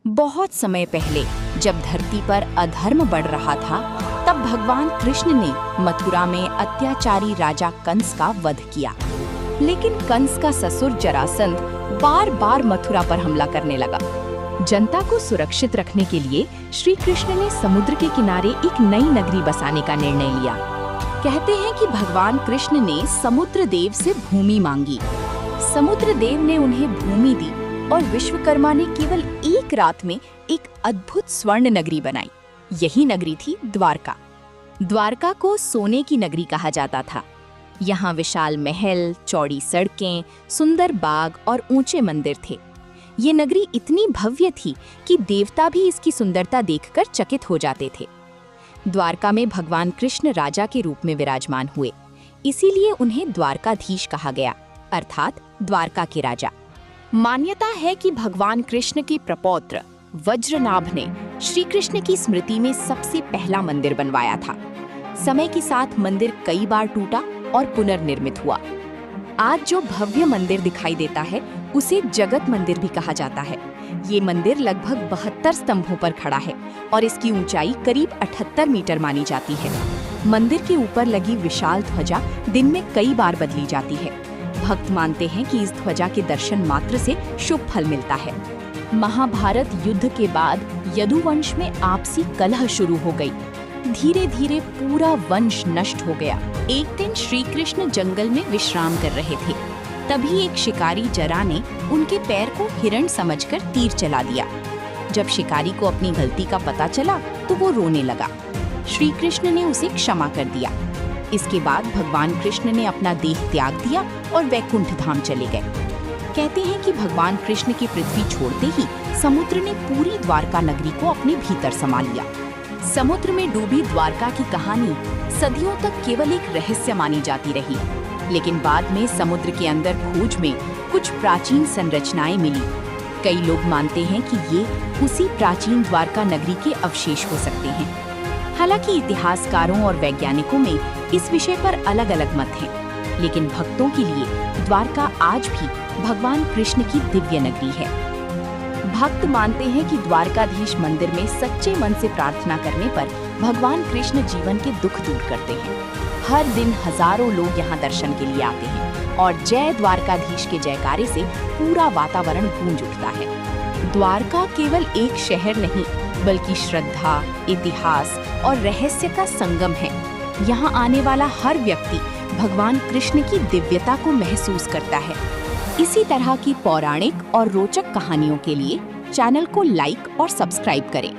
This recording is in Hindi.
बहुत समय पहले जब धरती पर अधर्म बढ़ रहा था, तब भगवान कृष्ण ने मथुरा में अत्याचारी राजा कंस का वध किया। लेकिन कंस का ससुर जरासंध बार बार मथुरा पर हमला करने लगा। जनता को सुरक्षित रखने के लिए श्री कृष्ण ने समुद्र के किनारे एक नई नगरी बसाने का निर्णय लिया। कहते हैं कि भगवान कृष्ण ने समुद्र देव से भूमि मांगी। समुद्र देव ने उन्हें भूमि दी और विश्वकर्मा ने केवल एक रात में एक अद्भुत स्वर्ण नगरी बनाई। यही नगरी थी द्वारका। द्वारका को सोने की नगरी कहा जाता था। यहाँ विशाल महल, चौड़ी सड़कें, सुंदर बाग और ऊंचे मंदिर थे। ये नगरी इतनी भव्य थी कि देवता भी इसकी सुंदरता देखकर चकित हो जाते थे। द्वारका में भगवान कृष्ण राजा के रूप में विराजमान हुए, इसीलिए उन्हें द्वारकाधीश कहा गया, अर्थात द्वारका के राजा। मान्यता है कि भगवान कृष्ण के प्रपौत्र वज्रनाभ ने श्री कृष्ण की स्मृति में सबसे पहला मंदिर बनवाया था। समय के साथ मंदिर कई बार टूटा और पुनर्निर्मित हुआ। आज जो भव्य मंदिर दिखाई देता है उसे जगत मंदिर भी कहा जाता है। ये मंदिर लगभग 72 स्तंभों पर खड़ा है और इसकी ऊंचाई करीब 78 मीटर मानी जाती है। मंदिर के ऊपर लगी विशाल ध्वजा दिन में कई बार बदली जाती है। भक्त मानते हैं कि इस ध्वजा के दर्शन मात्र से शुभ फल मिलता है। महाभारत युद्ध के बाद यदुवंश में आपसी कलह शुरू हो गई। धीरे धीरे पूरा वंश नष्ट हो गया। एक दिन श्री कृष्ण जंगल में विश्राम कर रहे थे। तभी एक शिकारी जरा ने उनके पैर को हिरण समझकर तीर चला दिया। जब शिकारी को अपनी गलती का पता चला तो वो रोने लगा। श्री कृष्ण ने उसे क्षमा कर दिया। इसके बाद भगवान कृष्ण ने अपना देह त्याग दिया और वैकुंठ धाम चले गए। कहते हैं कि भगवान कृष्ण की पृथ्वी छोड़ते ही समुद्र ने पूरी द्वारका नगरी को अपने भीतर समा लिया। समुद्र में डूबी द्वारका की कहानी सदियों तक केवल एक रहस्य मानी जाती रही, लेकिन बाद में समुद्र के अंदर खोज में कुछ प्राचीन संरचनाएं मिली। कई लोग मानते हैं कि ये उसी प्राचीन द्वारका नगरी के अवशेष हो सकते हैं। हालांकि इतिहासकारों और वैज्ञानिकों में इस विषय पर अलग अलग मत हैं, लेकिन भक्तों के लिए द्वारका आज भी भगवान कृष्ण की दिव्य नगरी है। भक्त मानते हैं कि द्वारकाधीश मंदिर में सच्चे मन से प्रार्थना करने पर भगवान कृष्ण जीवन के दुख दूर करते हैं। हर दिन हजारों लोग यहाँ दर्शन के लिए आते हैं और जय द्वारकाधीश के जयकारे से पूरा वातावरण गूंज उठता है। द्वारका केवल एक शहर नहीं, बल्कि श्रद्धा, इतिहास और रहस्य का संगम है। यहाँ आने वाला हर व्यक्ति भगवान कृष्ण की दिव्यता को महसूस करता है। इसी तरह की पौराणिक और रोचक कहानियों के लिए चैनल को लाइक और सब्सक्राइब करें।